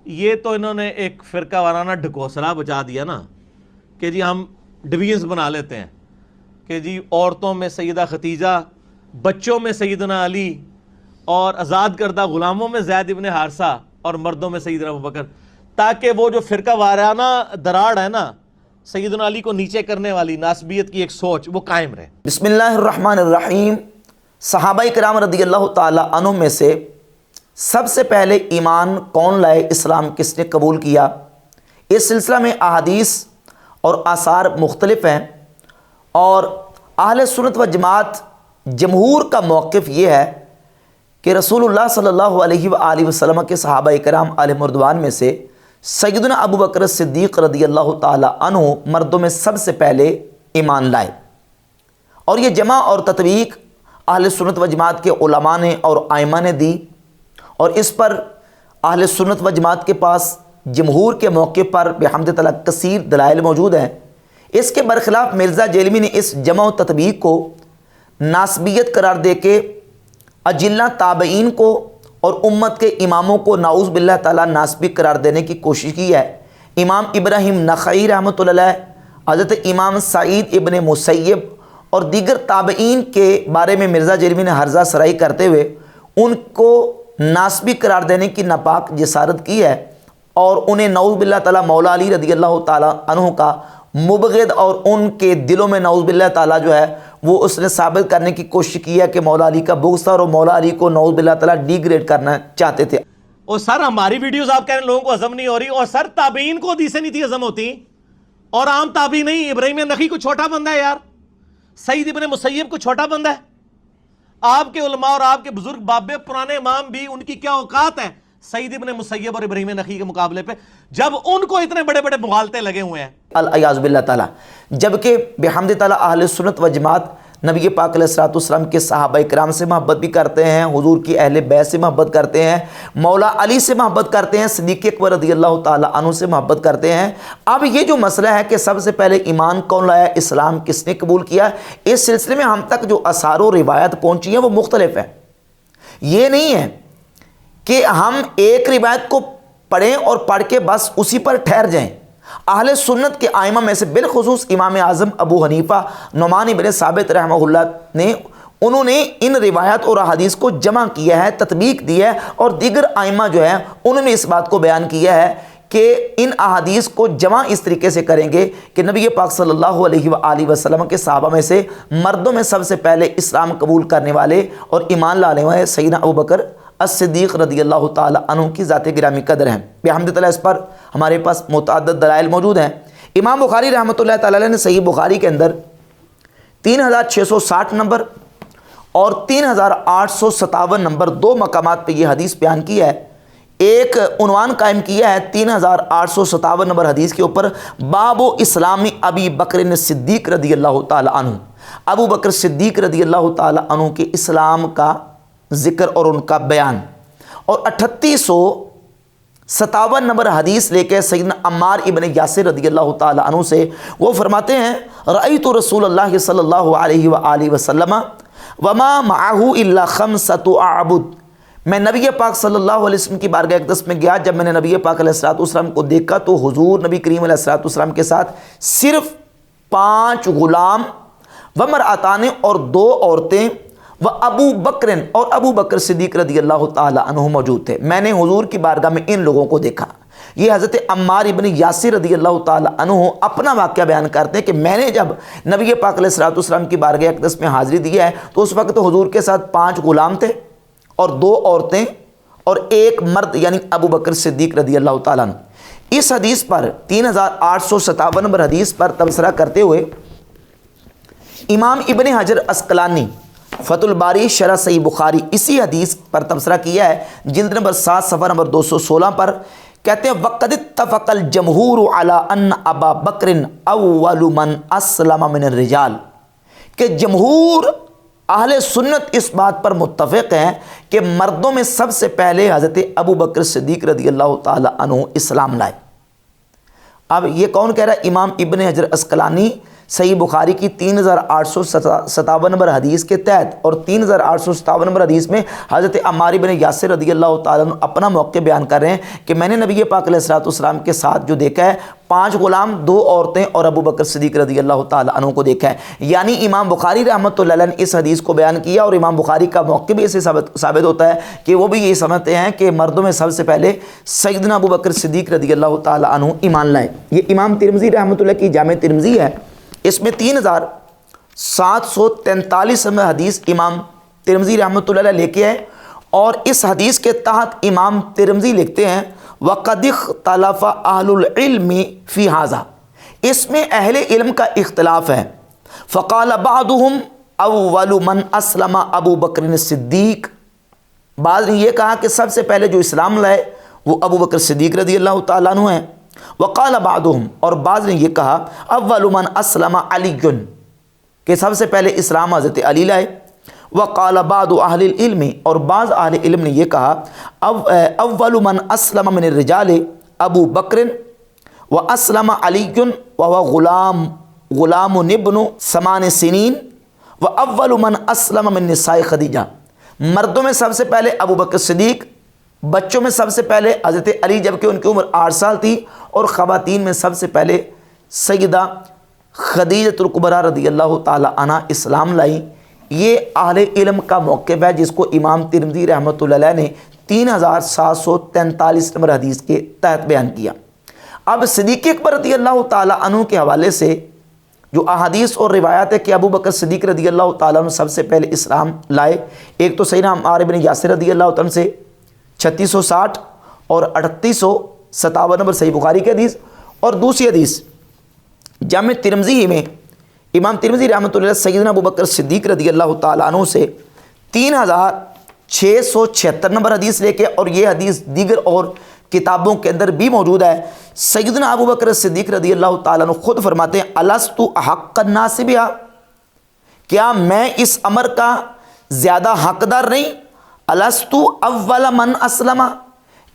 یہ تو انہوں نے ایک فرقہ وارانہ ڈھکوسلا بچا دیا نا کہ جی ہم ڈویژنز بنا لیتے ہیں کہ جی عورتوں میں سیدہ ختیجہ، بچوں میں سیدنا علی، اور آزاد کردہ غلاموں میں زید ابن حارثہ، اور مردوں میں سیدنا ابوبکر، تاکہ وہ جو فرقہ وارانہ دراڑ ہے نا سیدنا علی کو نیچے کرنے والی ناسبیت کی ایک سوچ، وہ قائم رہے۔ بسم اللہ الرحمن الرحیم۔ صحابہ کرام رضی اللہ تعالی عنہ میں سے سب سے پہلے ایمان کون لائے، اسلام کس نے قبول کیا، اس سلسلہ میں احادیث اور آثار مختلف ہیں، اور اہل سنت و جماعت جمہور کا موقف یہ ہے کہ رسول اللہ صلی اللہ علیہ وآلہ وسلم کے صحابہ کرام علیہم رضوان میں سے سیدنا ابو بکر صدیق رضی اللہ تعالی عنہ مردوں میں سب سے پہلے ایمان لائے، اور یہ جمع اور تطبیق اہل سنت و جماعت کے علماء نے اور ائمہ نے دی، اور اس پر اہل سنت و جماعت کے پاس جمہور کے موقع پر بحمد تعالیٰ کثیر دلائل موجود ہیں۔ اس کے برخلاف مرزا جیلمی نے اس جمع و تطبیق کو ناسبیت قرار دے کے اجلہ تابعین کو اور امت کے اماموں کو نعوذ باللہ تعالیٰ ناسبی قرار دینے کی کوشش کی ہے۔ امام ابراہیم نخعی رحمۃ اللہ علیہ، حضرت امام سعید ابن مسیب اور دیگر تابعین کے بارے میں مرزا جیلمی نے ہرزہ سرائی کرتے ہوئے ان کو ناسبی قرار دینے کی ناپاک جسارت کی ہے، اور انہیں نعوذ باللہ تعالیٰ مولا علی رضی اللہ تعالیٰ عنہ کا مبغض، اور ان کے دلوں میں نعوذ باللہ تعالیٰ جو ہے وہ اس نے ثابت کرنے کی کوشش کی ہے کہ مولا علی کا بغض تھا، اور مولا علی کو نعوذ باللہ تعالیٰ ڈی گریڈ کرنا چاہتے تھے۔ اور سر ہماری ویڈیوز آپ کہہ رہے ہیں لوگوں کو ہضم نہیں ہو رہی، اور سر تابعین کو حدیثیں نہیں تھی ہضم ہوتی، اور عام تابعی نہیں۔ ابراہیم نخعی کو چھوٹا بندہ ہے یار، سعید ابن مسیب کو چھوٹا بندہ ہے، آپ کے علماء اور آپ کے بزرگ بابے پرانے امام بھی، ان کی کیا اوقات ہے سعید ابن مسیب اور ابراہیم نخعی کے مقابلے پہ، جب ان کو اتنے بڑے بڑے مغالطے لگے ہوئے ہیں۔ الیاذ باللہ تعالیٰ۔ جبکہ بحمد تعالیٰ اہل سنت و جماعت نبی پاک علیہ الصلوۃ والسلام کے صحابہ کرام سے محبت بھی کرتے ہیں، حضور کی اہل بیت سے محبت کرتے ہیں، مولا علی سے محبت کرتے ہیں، صدیق اکبر رضی اللہ تعالیٰ عنہ سے محبت کرتے ہیں۔ اب یہ جو مسئلہ ہے کہ سب سے پہلے ایمان کون لایا، اسلام کس نے قبول کیا، اس سلسلے میں ہم تک جو آثار و روایت پہنچی ہیں وہ مختلف ہیں۔ یہ نہیں ہے کہ ہم ایک روایت کو پڑھیں اور پڑھ کے بس اسی پر ٹھہر جائیں۔ اہل سنت کے ائمہ میں سے بالخصوص امام اعظم ابو حنیفہ نعمان بن ثابت رحمہ اللہ نے انہوں نے ان روایات اور احادیث کو جمع کیا ہے، تطبیق دی ہے، اور دیگر ائمہ جو ہیں انہوں نے اس بات کو بیان کیا ہے کہ ان احادیث کو جمع اس طریقے سے کریں گے کہ نبی پاک صلی اللہ علیہ وآلہ وسلم کے صحابہ میں سے مردوں میں سب سے پہلے اسلام قبول کرنے والے اور ایمان لانے والے سیدنا ابو بکر الصدیق رضی اللہ تعالی عنہ کی ذات گرامی قدر ہیں۔ بحمد تعالیٰ اس پر ہمارے پاس متعدد دلائل موجود ہیں۔ امام بخاری رحمۃ اللہ تعالی علیہ نے صحیح بخاری کے اندر 3660 نمبر اور 3857 نمبر دو مقامات پہ یہ حدیث بیان کی ہے۔ ایک عنوان قائم کیا ہے 3857 نمبر حدیث کے اوپر، باب و اسلامی ابی بکر صدیق رضی اللہ تعالی عنہ، ابو بکر صدیق رضی اللہ تعالی عنہ کے اسلام کا ذکر اور ان کا بیان، اور 3857 نمبر حدیث لے کے سیدنا عمار ابن یاسر رضی اللہ تعالی عنہ سے وہ فرماتے ہیں، رأیت رسول اللہ صلی اللہ علیہ وآلہ وسلم وما معه الا 5 اعبد، میں نبی پاک صلی اللہ علیہ وسلم کی بارگاہ اقدس میں گیا، جب میں نے نبی پاک علیہ الصلوۃ والسلام کو دیکھا تو حضور نبی کریم علیہ الصلوۃ والسلام کے ساتھ صرف 5 غلام ومرأتان اور 2 عورتیں و ابو بکر اور ابو بکر صدیق رضی اللہ تعالی عنہ موجود تھے۔ میں نے حضور کی بارگاہ میں ان لوگوں کو دیکھا۔ یہ حضرت عمار ابن یاسر رضی اللہ تعالی عنہ اپنا واقعہ بیان کرتے ہیں کہ میں نے جب نبی پاک علیہ الصلوۃ والسلام کی بارگاہ اقدس میں حاضری دی ہے تو اس وقت حضور کے ساتھ 5 غلام تھے اور 2 عورتیں اور 1 مرد، یعنی ابو بکر صدیق رضی اللہ تعالیٰ عنہ۔ اس حدیث پر 3857 نمبر حدیث پر تبصرہ کرتے ہوئے امام ابن حجر عسقلانی فتح الباری شرح صحیح بخاری اسی حدیث پر تبصرہ کیا ہے، جلد نمبر 7 صفحہ نمبر 216 پر کہتے ہیں، وَقَدِ اتَّفَقَ الْجَمْهُورُ عَلَىٰ أَنَّ أَبَا بَكْرٍ أَوَّلُ مَنْ أَسْلَمَ مِنَ الرِّجَالِ، کہ جمہور اہل سنت اس بات پر متفق ہیں کہ مردوں میں سب سے پہلے حضرت ابو بکر صدیق رضی اللہ تعالی عنہ اسلام لائے۔ اب یہ کون کہہ رہا ہے؟ امام ابن حجر عسقلانی صحیح بخاری کی 3857 نمبر حدیث کے تحت اور 3857 نمبر حدیث میں حضرت عمار بن یاسر رضی اللہ تعالیٰ عنہ اپنا موقع بیان کر رہے ہیں کہ میں نے نبی پاک علیہ الصلوۃ والسلام کے ساتھ جو دیکھا ہے 5 غلام، 2 عورتیں اور ابو بکر صدیق رضی اللہ تعالیٰ عنہ کو دیکھا ہے۔ یعنی امام بخاری رحمۃ اللہ علیہ نے اس حدیث کو بیان کیا، اور امام بخاری کا موقع بھی اسے ثابت ہوتا ہے کہ وہ بھی یہ سمجھتے ہیں کہ مردوں میں سب سے پہلے سیدنا ابو بکر صدیق رضی اللہ تعالیٰ عنہ ایمان لائے۔ یہ امام ترمذی رحمۃ اللہ کی جامع ترمذی ہے، اس میں 3743 نمبر حدیث امام ترمذی رحمۃ اللہ علیہ لے کے آئے، اور اس حدیث کے تحت امام ترمذی لکھتے ہیں وَقَدِ اخْتَلَفَ أَهْلُ الْعِلْمِ فِي هَذَا، اس میں اہل علم کا اختلاف ہے۔ فَقَالَ بَعْضُهُمْ أَوَّلُ مَنْ أَسْلَمَ أَبُو بَكْرٍ الصِّدِّيقِ، بعض نے یہ کہا کہ سب سے پہلے جو اسلام لائے وہ ابو بکر صدیق رضی اللہ تعالیٰ عنہ ہیں۔ وقال بعضهم، اور بعض نے یہ کہا اول من اسلم علی، کہ سب سے پہلے اسلام حضرت علی لائے۔ وقال بعض اہل العلم، اور بعض اہل علم نے یہ کہا اول من اسلم من الرجال ابو بکر واسلم علی وهو غلام ابن 8 سنین واول من اسلم من نساء خدیجہ، مردوں میں سب سے پہلے ابو بکر صدیق، بچوں میں سب سے پہلے حضرت علی جبکہ ان کی عمر 8 سال تھی، اور خواتین میں سب سے پہلے سیدہ خدیجہ الکبریٰ رضی اللہ تعالی عنہ اسلام لائی۔ یہ اہل علم کا موقف ہے جس کو امام ترمذی رحمۃ اللہ علیہ نے 3743 نمبر حدیث کے تحت بیان کیا۔ اب صدیق اکبر رضی اللہ تعالی عنہ کے حوالے سے جو احادیث اور روایات ہے کہ ابو بکر صدیق رضی اللہ تعالیٰ عنہ سب سے پہلے اسلام لائے، ایک تو سیدنا عمار بن یاسر رضی اللہ تعالیٰ عنہ سے 3660 اور 3857 نمبر صحیح بخاری کی حدیث، اور دوسری حدیث جامع ترمذی میں امام ترمذی رحمۃ اللہ علیہ سیدنا ابو بکر صدیق رضی اللہ تعالیٰ عنہ سے 3676 نمبر حدیث لے کے، اور یہ حدیث دیگر اور کتابوں کے اندر بھی موجود ہے۔ سیدنا ابو بکر صدیق رضی اللہ تعالیٰ عنہ خود فرماتے ہیں الست احق الناس بہا، کیا میں اس امر کا زیادہ حقدار نہیں؟ الست اول من اسلم،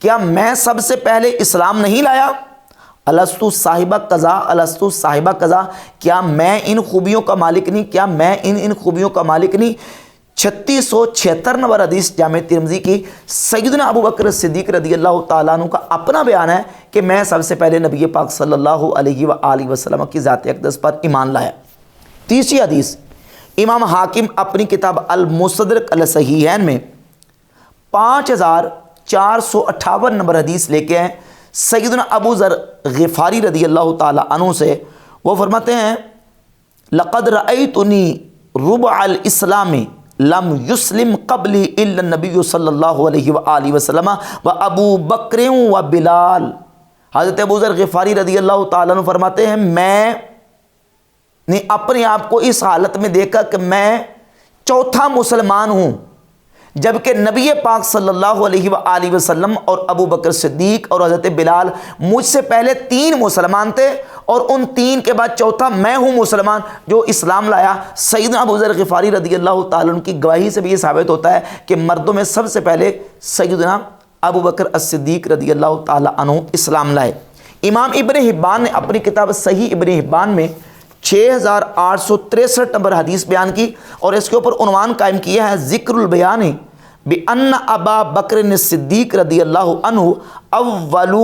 کیا میں سب سے پہلے اسلام نہیں لایا؟ الست صاحبہ قضا، الست صاحبہ قضا، کیا میں ان خوبیوں کا مالک نہیں؟ کیا میں ان خوبیوں کا مالک نہیں؟ 3676 نمبر حدیث جامع ترمذی کی سیدنا ابو بکر صدیق رضی اللہ تعالیٰ عنہ کا اپنا بیان ہے کہ میں سب سے پہلے نبی پاک صلی اللہ علیہ وآلہ وسلم کی ذات اقدس پر ایمان لایا۔ تیسری حدیث امام حاکم اپنی کتاب المستدرک الصحیحین میں 5458 نمبر حدیث لے کے ہیں سیدنا ابو ذر غفاری رضی اللہ تعالیٰ عنہ سے، وہ فرماتے ہیں لقد رأیتنی ربع الاسلام لم یسلم قبلی الا النبی صلی اللہ علیہ وآلہ وسلم و ابو بکر و بلال۔ حضرت ابو ذر غفاری رضی اللہ تعالیٰ عنہ فرماتے ہیں میں نے اپنے آپ کو اس حالت میں دیکھا کہ میں چوتھا مسلمان ہوں، جبکہ نبی پاک صلی اللہ علیہ وآلہ وسلم اور ابو بکر صدیق اور حضرت بلال مجھ سے پہلے 3 مسلمان تھے، اور ان 3 کے بعد چوتھا میں ہوں مسلمان جو اسلام لایا۔ سیدنا ابو ذر غفاری رضی اللہ تعالیٰ عنہ کی گواہی سے بھی یہ ثابت ہوتا ہے کہ مردوں میں سب سے پہلے سیدنا ابو بکر الصدیق رضی اللہ تعالیٰ عنہ اسلام لائے۔ امام ابن حبان نے اپنی کتاب صحیح ابن حبان میں 6863 نمبر حدیث بیان کی، اور اس کے اوپر عنوان قائم کیا ہے ذکر البیان بأن ابا بکر الصدیق رضی اللہ عنہ اول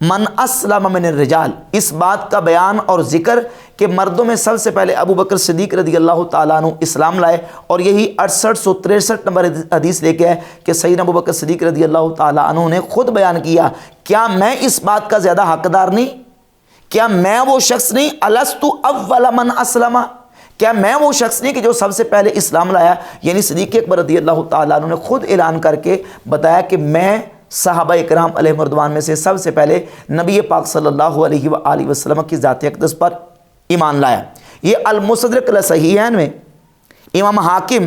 من اسلم من الرجال، اس بات کا بیان اور ذکر کہ مردوں میں سب سے پہلے ابو بکر صدیق رضی اللہ تعالیٰ عنہ اسلام لائے، اور یہی 6863 نمبر حدیث لے کے ہے کہ سیدنا ابو بکر صدیق رضی اللہ تعالیٰ عنہ نے خود بیان کیا کیا میں اس بات کا زیادہ حقدار نہیں؟ کیا میں وہ شخص نہیں؟ الست اول من اسلم، کیا میں وہ شخص نہیں کہ جو سب سے پہلے اسلام لایا؟ یعنی صدیق اکبر رضی اللہ تعالیٰ عنہ نے خود اعلان کر کے بتایا کہ میں صحابہ اکرام علیہم رضوان میں سے سب سے پہلے نبی پاک صلی اللہ علیہ وآلہ وسلم کی ذات اقدس پر ایمان لایا۔ یہ المستدرک الصحیحین میں امام حاکم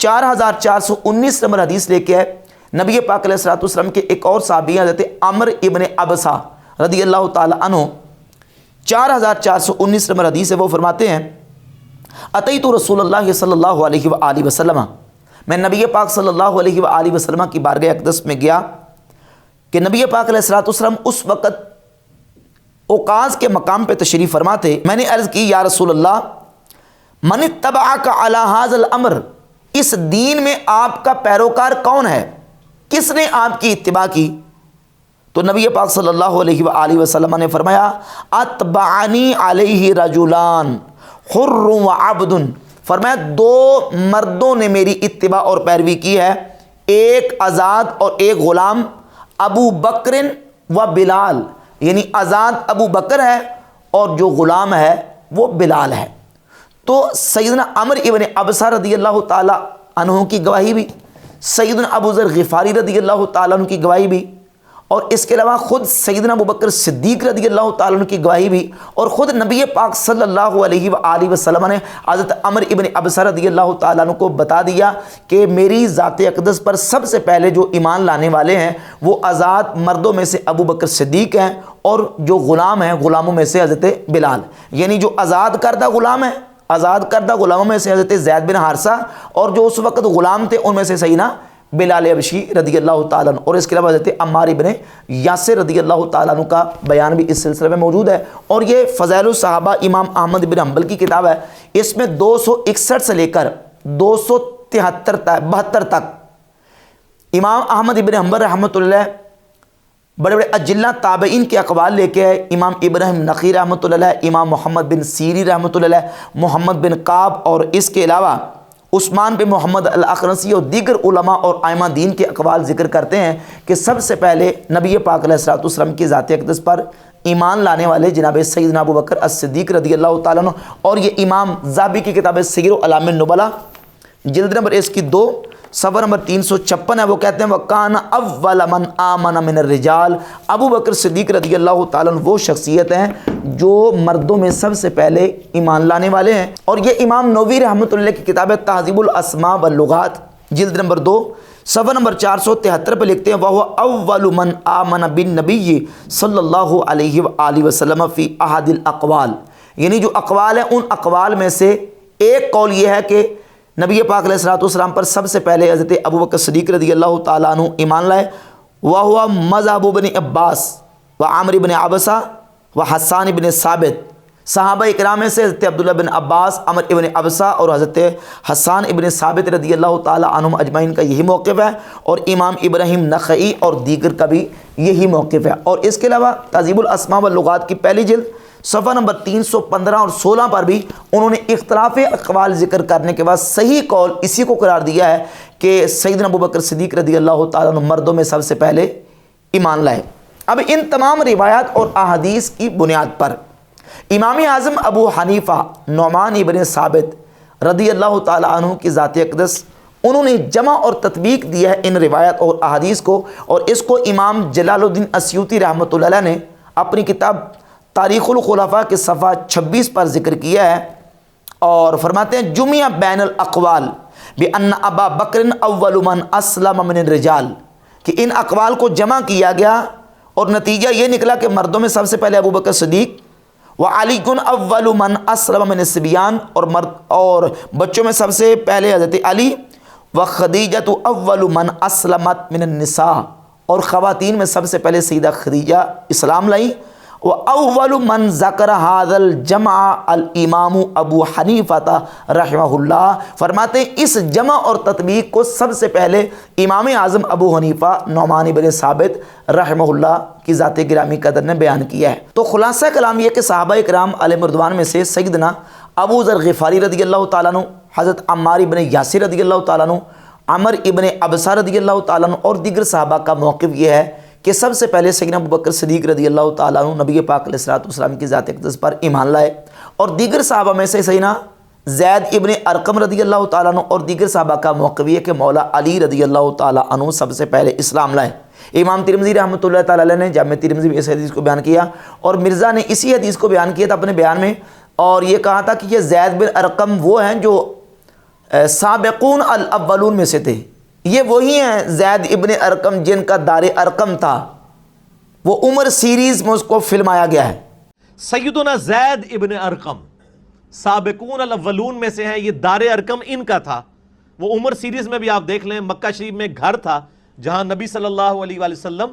4419 نمبر حدیث لے کے ہے نبی پاک علیہ الصلوۃ والسلام کے ایک اور صحابی حضرت عمر ابن ابسہ رضی اللہ تعالی عنہ 4419 نمبر حدیث ہے، وہ فرماتے ہیں اتیت رسول اللہ صلی اللہ علیہ وآلہ وسلم، میں نبی پاک صلی اللہ علیہ وآلہ وسلم کی بارگاہ اقدس میں گیا کہ نبی پاک علیہ الصلوۃ والسلام اس وقت اوقاز کے مقام پہ تشریف فرما تھے. میں نے عرض کی یا رسول اللہ من اتبعک علی ھذا الامر، اس دین میں آپ کا پیروکار کون ہے، کس نے آپ کی اتباع کی؟ تو نبی پاک صلی اللہ علیہ وآلہ وسلم نے فرمایا اتبعنی علیہ رجلان حر و عبد، فرمایا دو مردوں نے میری اتباع اور پیروی کی ہے، ایک آزاد اور ایک غلام، ابو بکر و بلال، یعنی آزاد ابو بکر ہے اور جو غلام ہے وہ بلال ہے. تو سیدنا عمر ابن ابسہ رضی اللہ تعالی عنہ کی گواہی بھی، سیدنا ابو ذر غفاری رضی اللہ تعالیٰ عنہ کی گواہی بھی، اور اس کے علاوہ خود سیدنا ابو بکر صدیق رضی اللہ تعالیٰ عنہ کی گواہی بھی، اور خود نبی پاک صلی اللہ علیہ وآلہ وسلم نے حضرت عمر ابن ابسہ رضی اللہ تعالیٰ عنہ کو بتا دیا کہ میری ذات اقدس پر سب سے پہلے جو ایمان لانے والے ہیں وہ آزاد مردوں میں سے ابو بکر صدیق ہیں، اور جو غلام ہیں غلاموں میں سے حضرت بلال، یعنی جو آزاد کردہ غلام ہیں، آزاد کردہ غلاموں میں سے حضرت زید بن حارثہ، اور جو اس وقت غلام تھے ان میں سے سیدنا بلال حبشی رضی اللہ تعالیٰ عنہ، اور اس کے علاوہ حضرت عمار ابن یاسر رضی اللہ تعالیٰ عنہ کا بیان بھی اس سلسلے میں موجود ہے. اور یہ فضائل الصحابہ امام احمد بن حنبل کی کتاب ہے، اس میں 261 سے لے کر 272 تک امام احمد بن حنبل رحمۃ اللہ بڑے بڑے اجلہ تابعین کے اقوال لے کے آئے. امام ابراہیم نخعی رحمۃ اللہ، امام محمد بن سیری رحمۃ اللہ، محمد بن کعب، اور اس کے علاوہ عثمان بن محمد الاخرسی اور دیگر علماء اور ائمہ دین کے اقوال ذکر کرتے ہیں کہ سب سے پہلے نبی پاک علیہ الصلوۃ والسلام کی ذات اقدس پر ایمان لانے والے جناب سیدنا ابو بکر الصدیق رضی اللہ تعالیٰ عنہ. اور یہ امام ذہبی کی کتاب سیر اعلام النبلاء جلد نمبر اس کی 2 صفحہ نمبر 356 ہے، وہ کہتے ہیں وَكَانَ أَوَّلَ مَنْ آمَنَ مِنَ الرِّجَالِ، ابو بکر صدیق رضی اللہ تعالیٰ عنہ وہ شخصیت ہیں جو مردوں میں سب سے پہلے ایمان لانے والے ہیں. اور یہ امام نووی رحمۃ اللہ کی کتاب تہذیب الاسماء واللغات جلد نمبر 2 صفحہ نمبر 473 پہ لکھتے ہیں وَهُوَ أَوَّلُ مَنْ آمَنَ بِالنَّبِيِّ صلی اللہ علیہ وآلہ وسلم فی احد الاقوال، یعنی جو اقوال ہیں ان اقوال میں سے ایک قول یہ ہے کہ نبی پاک علیہ الصلوۃ والسلام پر سب سے پہلے حضرت ابو بکر صدیق رضی اللہ تعالیٰ عنہ ایمان لائے. وَهُوَ مذہب بن عباس وعامر بن عبسہ وحسان بن ثابت، صحابہ اکرام میں سے حضرت عبداللہ بن عباس، عمر ابن عبسہ اور حضرت حسان ابن ثابت رضی اللہ تعالیٰ عنہم اجمعین کا یہی موقف ہے، اور امام ابراہیم نخعی اور دیگر کا بھی یہی موقف ہے. اور اس کے علاوہ تہذیب الاسماء واللغات کی پہلی جلد صفحہ نمبر 315 اور 16 پر بھی انہوں نے اختلاف اقوال ذکر کرنے کے بعد صحیح قول اسی کو قرار دیا ہے کہ سیدنا ابو بکر صدیق رضی اللہ تعالیٰ عنہ مردوں میں سب سے پہلے ایمان لائے. اب ان تمام روایات اور احادیث کی بنیاد پر امام اعظم ابو حنیفہ نعمان ابن ثابت رضی اللہ تعالیٰ عنہ کی ذات اقدس انہوں نے جمع اور تطبیق دیا ہے ان روایات اور احادیث کو، اور اس کو امام جلال الدین اسیوطی رحمۃ اللہ علیہ نے اپنی کتاب تاریخ الخلفاء کے صفحہ 26 پر ذکر کیا ہے، اور فرماتے ہیں جمع بین الاقوال بان ابا بکر اول من اسلم من الرجال، کہ ان اقوال کو جمع کیا گیا اور نتیجہ یہ نکلا کہ مردوں میں سب سے پہلے ابو بکر صدیق، وعلی اول من اسلم من الصبیان، اور بچوں میں سب سے پہلے حضرت علی، وخدیجہ اول من اسلمت من النساء، اور خواتین میں سب سے پہلے سیدہ خدیجہ اسلام لائی. وَأَوَّلُ مَنْ ذَكَرَ هَذَا الْجَمْعَ الْإِمَامُ ابو حنیفہ رحمہ اللہ، فرماتے ہیں اس جمع اور تطبیق کو سب سے پہلے امام اعظم ابو حنیفہ نعمان بن ثابت رحمہ اللہ کی ذات گرامی قدر نے بیان کیا ہے. تو خلاصہ کلام یہ کہ صحابہ اکرام علیہ رضوان میں سے سیدنا ابو ذر غفاری رضی اللہ تعالیٰ عنہ، حضرت عمار ابن یاسر رضی اللہ تعالیٰ عنہ، عمر ابن ابسہ رضی اللہ تعالیٰ عنہ اور دیگر صحابہ کا موقف یہ ہے کہ سب سے پہلے سیدنا ابو بکر صدیق رضی اللہ تعالیٰ عنہ نبی پاک علیہ الصلوۃ والسلام کی ذات اقدس پر ایمان لائے، اور دیگر صحابہ میں سے سیدنا زید ابن ارقم رضی اللہ تعالیٰ عنہ اور دیگر صحابہ کا موقف یہ کہ مولا علی رضی اللہ تعالیٰ عنہ سب سے پہلے اسلام لائے. امام ترمذی رحمۃ اللہ تعالیٰ علیہ نے جامع ترمذی میں اس حدیث کو بیان کیا، اور مرزا نے اسی حدیث کو بیان کیا تھا اپنے بیان میں، اور یہ کہا تھا کہ یہ زید بن ارقم وہ ہیں جو سابقون الاولون میں سے تھے، یہ وہی ہیں زید ابن ارقم جن کا دار ارقم تھا، وہ عمر سیریز میں اس کو فلمایا گیا ہے. سیدنا زید ابن ارقم سابقون الاولون میں سے ہیں، یہ دار ارقم ان کا تھا. وہ عمر سیریز میں بھی آپ دیکھ لیں، مکہ شریف میں گھر تھا جہاں نبی صلی اللہ علیہ وآلہ وسلم